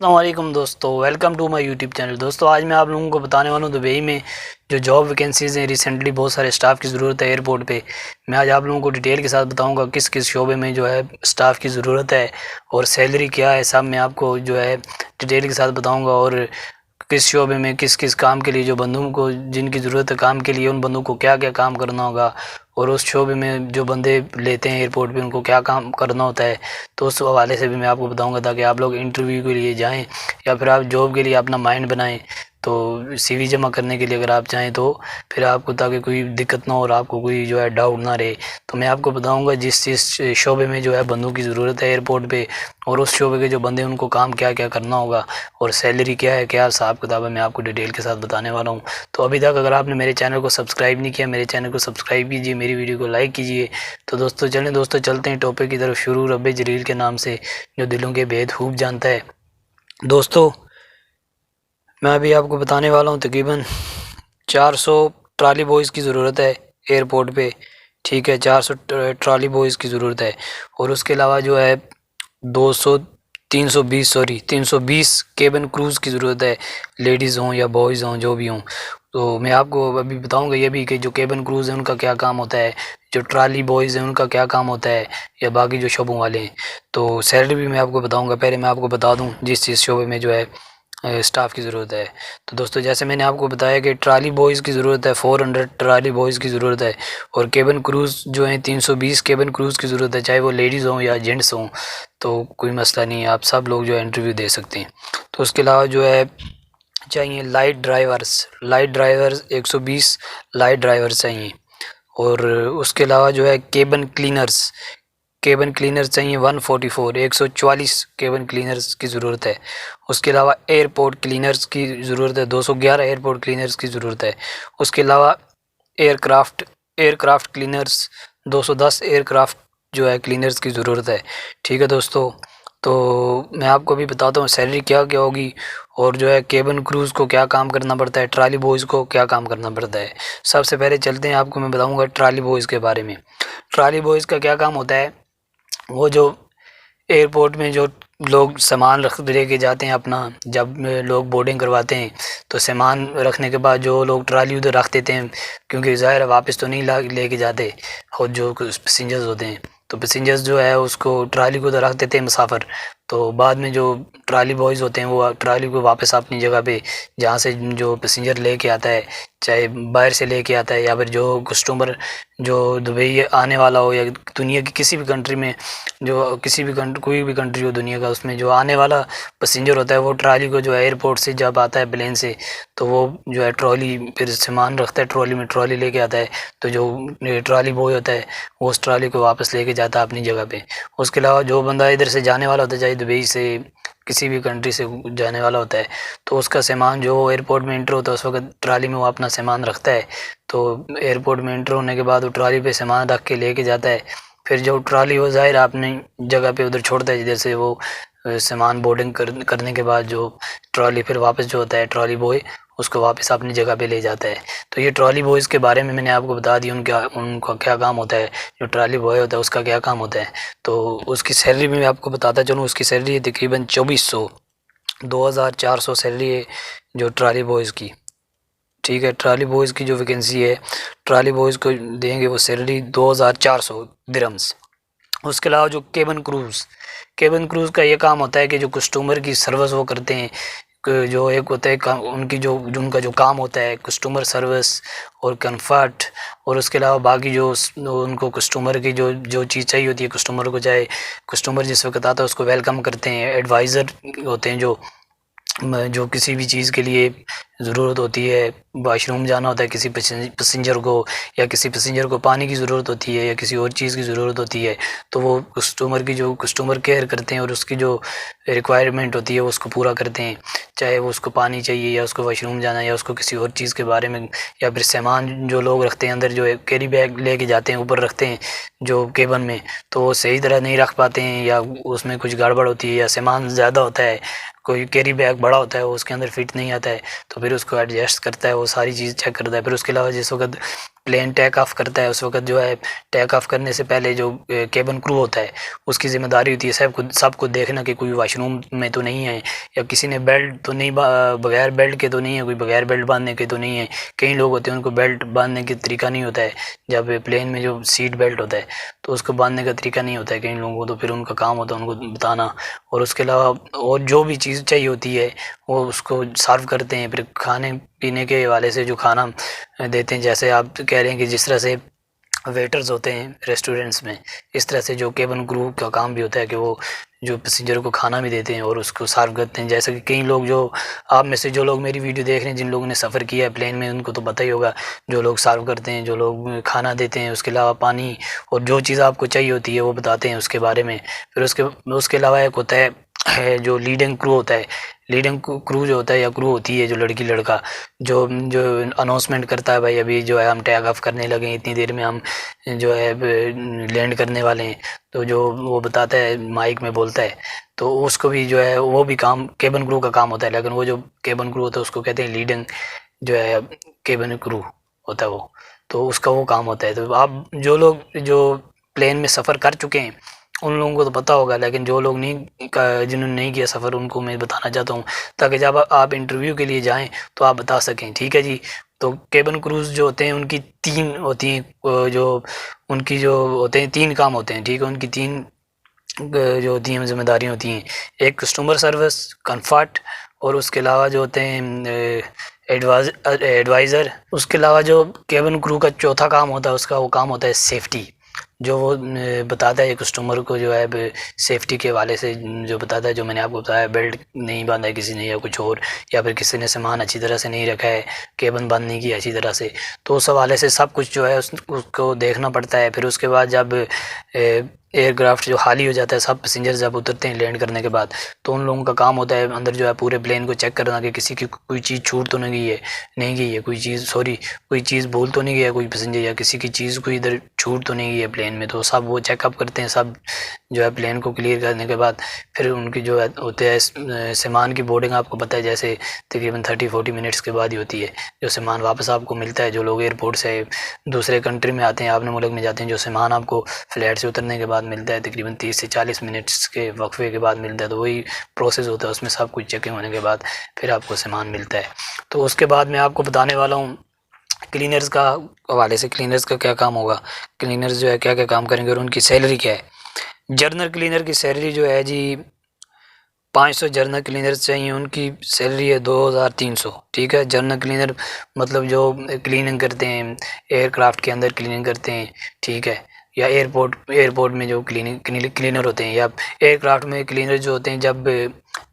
अस्सलामुअलैकुम दोस्तों, welcome to my YouTube channel. दोस्तों आज मैं आप लोगों को बताने वाला हूँ दुबई में जो जॉब वैकेंसीज़ हैं। रिसेंटली बहुत सारे स्टाफ की ज़रूरत है एयरपोर्ट पे। मैं आज आप लोगों को डिटेल के साथ बताऊंगा किस किस शोबे में जो है स्टाफ की ज़रूरत है और सैलरी क्या है, सब मैं आपको जो है डिटेल के साथ बताऊँगा। और किस शोबे में किस किस काम के लिए जो बंदों को जिनकी ज़रूरत है काम के लिए, उन बंदों को क्या क्या काम करना होगा, और उस शोबे में जो बंदे लेते हैं एयरपोर्ट पे उनको क्या काम करना होता है। तो उस हवाले से भी मैं आपको बताऊंगा ताकि आप लोग इंटरव्यू के लिए जाएं या फिर आप जॉब के लिए अपना माइंड बनाएं। तो सीवी जमा करने के लिए अगर आप चाहें तो फिर आपको, ताकि कोई दिक्कत ना हो और आपको कोई जो है डाउट ना रहे, तो मैं आपको बताऊंगा जिस शोबे में जो है बंदों की ज़रूरत है एयरपोर्ट पे, और उस शोबे के जो बंदे उनको काम क्या क्या करना होगा और सैलरी क्या है, क्या हिसाब किताब है, मैं आपको डिटेल के साथ बताने वाला हूँ। तो अभी तक अगर आपने मेरे चैनल को सब्सक्राइब नहीं किया, मेरे चैनल को सब्सक्राइब कीजिए, मेरी वीडियो को लाइक कीजिए। तो दोस्तों चलते हैं टॉपिक की तरफ। शुरू रब्बे जलील के नाम से जो दिलों के भेद खूब जानता है। दोस्तों मैं अभी आपको बताने वाला हूँ तकरीबन 400 ट्रॉली बॉयज़ की ज़रूरत है एयरपोर्ट पे। ठीक है, 400 ट्रॉली बॉयज़ की ज़रूरत है। और उसके अलावा जो है 200 320 केबिन क्रूज़ की ज़रूरत है, लेडीज़ हों या बॉयज़ हों जो भी हों। तो मैं आपको अभी बताऊंगा ये भी कि जो केबिन क्रूज़ हैं उनका क्या काम होता है, जो ट्रॉली बॉयज़ हैं उनका क्या काम होता है, या बाकी जो शोबों वाले हैं। तो सैलरी भी मैं आपको बताऊंगा। पहले मैं आपको बता दूं जिस शोबे में जो है स्टाफ की ज़रूरत है। तो दोस्तों जैसे मैंने आपको बताया कि ट्रॉली बॉयज़ की ज़रूरत है, 400 ट्रॉली बॉयज़ की ज़रूरत है। और केबिन क्रूज़ जो हैं 320 केबिन क्रूज़ की ज़रूरत है, चाहे वो लेडीज़ हों या जेंट्स हों। तो कोई मसला नहीं है, आप सब लोग जो है इंटरव्यू दे सकते हैं। तो उसके अलावा जो है चाहिए लाइट ड्राइवर्स 120 लाइट ड्राइवर्स चाहिए। और उसके अलावा जो है केबिन क्लीनर्स चाहिए 144 केबिन क्लीनर्स की ज़रूरत है। उसके अलावा एयरपोर्ट क्लीनर्स की ज़रूरत है, 211 एयरपोर्ट क्लीनर्स की ज़रूरत है। उसके अलावा एयरक्राफ्ट एयरक्राफ्ट क्लीनर्स 210 एयरक्राफ्ट जो है क्लीनर्स की ज़रूरत है। ठीक है दोस्तों, तो मैं आपको अभी बताता हूँ सैलरी क्या क्या होगी, और जो है केबिन क्रूज़ को क्या काम करना पड़ता है, ट्रॉली बॉयज़ को क्या काम करना पड़ता है। सबसे पहले चलते हैं, आपको मैं बताऊंगा ट्रॉली बॉयज़ के बारे में। ट्रॉली बॉयज़ का क्या काम होता है, वो जो एयरपोर्ट में जो लोग सामान रख लेके जाते हैं अपना, जब लोग बोर्डिंग करवाते हैं तो सामान रखने के बाद जो लोग ट्राली उधर रख देते हैं, क्योंकि ज़ाहिर है वापस तो नहीं लेके जाते। और जो पैसेंजर्स होते हैं तो पैसेंजर्स जो है उसको ट्राली को उधर रख देते हैं मुसाफिर। तो बाद में जो ट्राली बॉयज़ होते हैं वो ट्राली को वापस अपनी जगह पे, जहाँ से जो पैसेंजर लेके आता है, चाहे बाहर से लेके आता है या फिर जो कस्टमर जो दुबई आने वाला हो या दुनिया की किसी भी कंट्री में, जो किसी भी कोई भी कंट्री हो दुनिया का, उसमें जो आने वाला पैसेंजर होता है वो ट्राली को जो है एयरपोर्ट से जब आता है प्लेन से, तो वो जो है ट्रॉली फिर सामान रखता है ट्रॉली में, ट्रॉली लेके आता है। तो जो ट्रॉली बॉय होता है वो उस ट्रॉली को वापस लेके जाता है अपनी जगह पे। उसके अलावा जो बंदा इधर से जाने वाला होता है, चाहे दुबई से किसी भी कंट्री से जाने वाला होता है, तो उसका सामान जो एयरपोर्ट में एंटर होता है उस वक्त ट्राली में वो अपना सामान रखता है। तो एयरपोर्ट में एंटर होने के बाद वो ट्राली पे सामान रख के लेके जाता है। फिर जो ट्राली वो ज़ाहिर अपनी जगह पे उधर छोड़ता है, जैसे वो सामान बोर्डिंग करने के बाद जो ट्रॉली फिर वापस जो होता है ट्रॉली बॉय उसको वापस अपनी जगह पे ले जाता है। तो ये ट्रॉली बॉयज़ के बारे में मैंने आपको बता दिया, उनका क्या काम होता है, जो ट्रॉली बॉय होता है उसका क्या काम होता है। तो उसकी सैलरी भी मैं आपको बताता चलूँ। उसकी सैलरी है तकरीबन 2400 2400 सैलरी है जो ट्रॉली बॉयज़ की। ठीक है, ट्रॉली बॉयज़ की जो वैकेंसी है, ट्रॉली बॉयज़ को देंगे वो सैलरी 2400 दिरहम्स। उसके अलावा जो केबिन क्रूज़ का ये काम होता है कि जो कस्टमर की सर्विस वो करते हैं। जो एक होता है काम उनकी जो उनका जो काम होता है कस्टमर सर्विस और कंफर्ट, और उसके अलावा बाकी जो उनको कस्टमर की जो जो चीज़ चाहिए होती है कस्टमर को, चाहे कस्टमर जिस वक्त आता है उसको वेलकम करते हैं। एडवाइज़र होते हैं जो किसी भी चीज़ के लिए ज़रूरत होती है, वाशरूम जाना होता है किसी पैसेंजर को, या किसी पैसेंजर को पानी की ज़रूरत होती है या किसी और चीज़ की ज़रूरत होती है, तो वो कस्टमर केयर करते हैं और उसकी जो रिक्वायरमेंट होती है उसको पूरा करते हैं। चाहे वो उसको पानी चाहिए या उसको वाशरूम जाना या उसको किसी और चीज़ के बारे में, या फिर सामान जो लोग रखते हैं अंदर, जो कैरी बैग लेके जाते हैं ऊपर रखते हैं जो केबिन में, तो वो सही तरह नहीं रख पाते हैं या उसमें कुछ गड़बड़ होती है या सामान ज़्यादा होता है, कोई कैरी बैग बड़ा होता है वो उसके अंदर फिट नहीं आता है, तो फिर उसको एडजस्ट करता है, वो सारी चीज़ चेक करता है। फिर उसके अलावा जिस वक्त प्लेन टेक ऑफ करता है उस वक्त जो है टेक ऑफ करने से पहले जो केबिन क्रू होता है उसकी ज़िम्मेदारी होती है सबको देखना कि कोई वॉशरूम में तो नहीं है, या किसी ने बेल्ट तो नहीं बगैर बेल्ट के तो नहीं है, कोई बगैर बेल्ट बांधने के तो नहीं है। कई लोग होते हैं उनको बेल्ट बांधने का तरीका नहीं होता है, जब प्लेन में जो सीट बेल्ट होता है तो उसको बांधने का तरीका नहीं होता है कई लोगों को, तो फिर उनका काम होता है उनको बताना। और उसके अलावा और जो भी चीज़ चाहिए होती है वो उसको सर्व करते हैं। फिर खाने पीने के हवाले से जो खाना देते हैं, जैसे आप कह रहे हैं कि जिस तरह से वेटर्स होते हैं रेस्टोरेंट्स में, इस तरह से जो केबिन क्रू का काम भी होता है कि वो जो पैसेंजर को खाना भी देते हैं और उसको सर्व करते हैं। जैसे कि कई लोग जो आप में से जो लोग मेरी वीडियो देख रहे हैं, जिन लोगों ने सफ़र किया है प्लेन में, उनको तो पता ही होगा, जो लोग सर्व करते हैं, जो लोग खाना देते हैं, उसके अलावा पानी और जो चीज़ आपको चाहिए होती है वो बताते हैं उसके बारे में। फिर उसके अलावा एक होता है जो लीडिंग क्रू होता है। लीडिंग क्रू जो होता है या क्रू होती है जो लड़की लड़का जो जो अनाउंसमेंट करता है, भाई अभी जो है हम टैग ऑफ करने लगे हैं, इतनी देर में हम जो है लैंड करने वाले हैं, तो जो वो बताता है माइक में बोलता है, तो उसको भी जो है वो भी काम केबिन क्रू का काम होता है। लेकिन वो जो केबिन क्रू होता है उसको कहते हैं लीडिंग जो है केबिन क्रू होता है वो, तो उसका वो काम होता है। तो आप जो लोग जो प्लेन में सफ़र कर चुके हैं उन लोगों को तो पता होगा, लेकिन जो लोग जिन्होंने नहीं किया सफ़र उनको मैं बताना चाहता हूँ, ताकि जब आप इंटरव्यू के लिए जाएं तो आप बता सकें। ठीक है जी। तो केबिन क्रूज़ जो होते हैं उनकी 3 होती हैं, जो उनकी जो होते हैं 3 काम होते हैं। ठीक है, उनकी 3 जो होती हैं जिम्मेदारियाँ होती हैं, एक कस्टमर सर्विस, कंफर्ट, और उसके अलावा जो होते हैं एडवाइज़र। उसके अलावा जो केबिन क्रू का चौथा काम होता है उसका वो काम होता है सेफ्टी, जो वो बताता है कस्टमर को जो है सेफ्टी के हवाले से जो बताता है, जो मैंने आपको बताया बेल्ट नहीं बांधा है किसी ने या कुछ और, या फिर किसी ने सामान अच्छी तरह से नहीं रखा है, केबिन बंद नहीं की अच्छी तरह से, तो उस हवाले से सब कुछ जो है उसको देखना पड़ता है। फिर उसके बाद जब एयरक्राफ्ट जो खाली हो जाता है, सब पैसेंजर जब उतरते हैं लैंड करने के बाद, तो उन लोगों का काम होता है अंदर जो है पूरे प्लेन को चेक करना कि किसी की कोई चीज़ छूट तो नहीं गई है कोई चीज़ भूल तो नहीं गया कोई पैसेंजर, या किसी की चीज़ कोई इधर छूट तो नहीं गई है प्लेन में, तो सब वो चेकअप करते हैं। सब जो है प्लेन को क्लियर करने के बाद फिर उनकी जो है होते हैं सामान की बोर्डिंग, आपको पता है जैसे तकरीबन 30-40 मिनट्स के बाद ही होती है, जो सामान वापस आपको मिलता है। जो लोग एयरपोर्ट से दूसरे कंट्री में आते हैं, अपने मुल्क में जाते हैं, जो सामान आपको फ्लाइट से उतरने के बाद मिलता है तकरीबन 30 से 40 मिनट्स के वक्फे के बाद मिलता है, तो वही प्रोसेस होता है, उसमें सब कुछ चेकिंग होने के बाद फिर आपको सामान मिलता है। तो उसके बाद मैं आपको बताने वाला हूँ क्लीनर्स का हवाले से, क्लीनर्स का क्या काम होगा, क्लीनर्स जो है क्या क्या काम करेंगे और उनकी सैलरी क्या है। जर्नल क्लीनर की सैलरी जो है जी 500 जर्नल क्लीनर्स चाहिए, उनकी सैलरी है 2300। ठीक है, जर्नल क्लीनर मतलब जो क्लीनिंग करते हैं एयरक्राफ्ट के अंदर क्लीनिंग करते हैं, ठीक है, या एयरपोर्ट में जो क्लीनर होते हैं, या एयरक्राफ्ट में क्लीनर जो होते हैं जब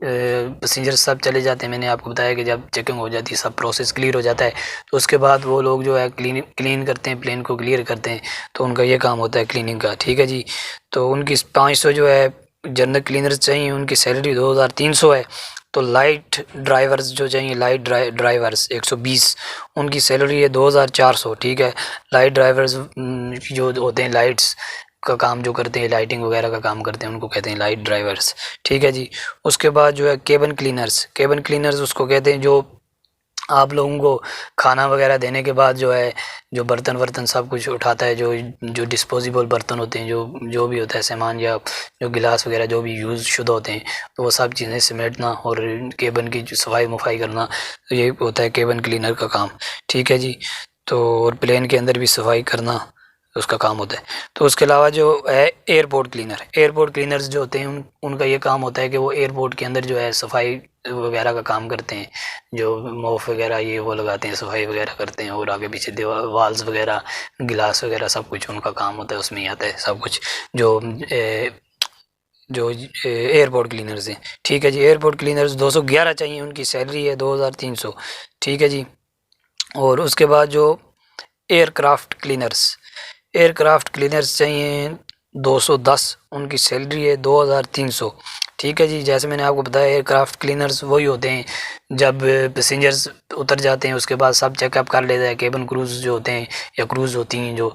पैसेंजर सब चले जाते हैं। मैंने आपको बताया कि जब चेकिंग हो जाती है, सब प्रोसेस क्लियर हो जाता है, तो उसके बाद वो लोग जो है क्लीन करते हैं, प्लेन को क्लियर करते हैं, तो उनका ये काम होता है क्लीनिंग का। ठीक है जी। तो उनकी 500 जो है जनरल क्लीनर्स चाहिए, उनकी सैलरी 2300 है। तो लाइट ड्राइवर्स जो चाहिए, लाइट ड्राइवर्स 120, उनकी सैलरी है 2400। ठीक है, लाइट ड्राइवर्स जो होते हैं लाइट्स का काम जो करते हैं, लाइटिंग वगैरह का काम करते हैं, उनको कहते हैं लाइट ड्राइवर्स। ठीक है जी। उसके बाद जो है केबिन क्लीनर्स उसको कहते हैं जो आप लोगों को खाना वगैरह देने के बाद जो है जो बर्तन वर्तन सब कुछ उठाता है, जो डिस्पोजेबल बर्तन होते हैं, जो भी होता है सामान, या जो गिलास वगैरह जो भी यूज़ शुदा होते हैं, तो वो सब चीज़ें समेटना और केबिन की जो सफाई मुफाई करना, तो ये होता है केबिन क्लीनर का काम। ठीक है जी। तो और प्लेन के अंदर भी सफाई करना उसका काम होता है। तो उसके अलावा जो है एयरपोर्ट क्लीनर्स जो होते हैं उनका ये काम होता है कि वो एयरपोर्ट के अंदर जो है सफाई वगैरह का काम करते हैं, जो मोफ वगैरह ये वो लगाते हैं, सफाई वगैरह करते हैं, और आगे पीछे वाल्स वगैरह गिलास वगैरह सब कुछ उनका काम होता है, उसमें ही आता है सब कुछ जो एयरपोर्ट क्लीनर्स हैं। ठीक है जी। एयरपोर्ट क्लीनर्स 211 चाहिए, उनकी सैलरी है 2300। ठीक है जी। और उसके बाद जो एयरक्राफ्ट क्लीनर्स चाहिए 210, उनकी सैलरी है 2300। ठीक है जी। जैसे मैंने आपको बताया एयरक्राफ्ट क्लीनर्स वही होते हैं जब पैसेंजर्स उतर जाते हैं उसके बाद सब चेकअप कर लेता है, केबिन क्रूज़ जो होते हैं या क्रूज़ होती हैं जो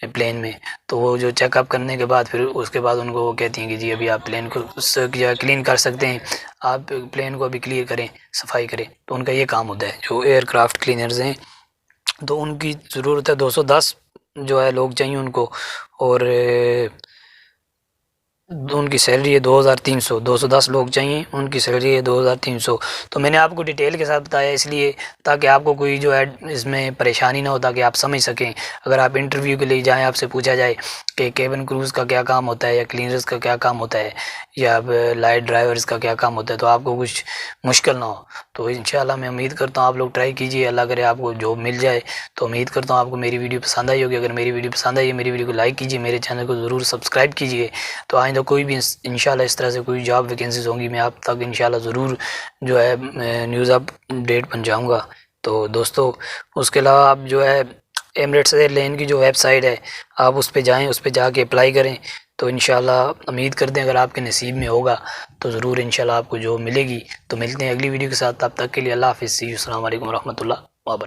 प्लेन में, तो वो जो चेकअप करने के बाद फिर उसके बाद उनको वो कहती हैं कि जी अभी आप प्लेन को क्लीन कर सकते हैं, आप प्लेन को अभी क्लियर करें, सफाई करें, तो उनका ये काम होता है जो एयरक्राफ्ट क्लीनर्स हैं तो उनकी ज़रूरत है 210 जो है लोग चाहिए उनको, और उनकी सैलरी है 2300। 210 लोग चाहिए, उनकी सैलरी है 2300। तो मैंने आपको डिटेल के साथ बताया इसलिए ताकि आपको कोई जो है इसमें परेशानी ना हो, ताकि आप समझ सकें। अगर आप इंटरव्यू के लिए जाएं, आपसे पूछा जाए कि केबिन क्रूज़ का क्या काम होता है या क्लीनर्स का क्या काम होता है या लाइट ड्राइवर्स का क्या काम होता है, तो आपको कुछ मुश्किल ना हो। तो इंशाल्लाह मैं उम्मीद करता हूँ आप लोग ट्राई कीजिए, अल्लाह करे आपको जॉब मिल जाए। तो उम्मीद करता हूँ आपको मेरी वीडियो पसंद आई होगी। अगर मेरी वीडियो पसंद आई है, मेरी वीडियो को लाइक कीजिए, मेरे चैनल को ज़रूर सब्सक्राइब कीजिए। तो आइंदा कोई भी इंशाल्लाह इस तरह से कोई जॉब वैकेंसीज होंगी, मैं आप तक इंशाल्लाह ज़रूर जो है न्यूज़ अपडेट पहुंचाऊंगा। तो दोस्तों, उसके अलावा आप जो है एमिरेट्स एयरलाइन की जो वेबसाइट है, आप उस पर जाएँ, उस पर जाके अप्लाई करें। तो इंशाल्लाह उम्मीद करते हैं अगर आपके नसीब में होगा तो ज़रूर इंशाल्लाह आपको जॉब मिलेगी। तो मिलते हैं अगली वीडियो के साथ, तब तक के लिए अल्लाह हाफ़िज़। अस्सलाम वालेकुम रहमतुल्लाह।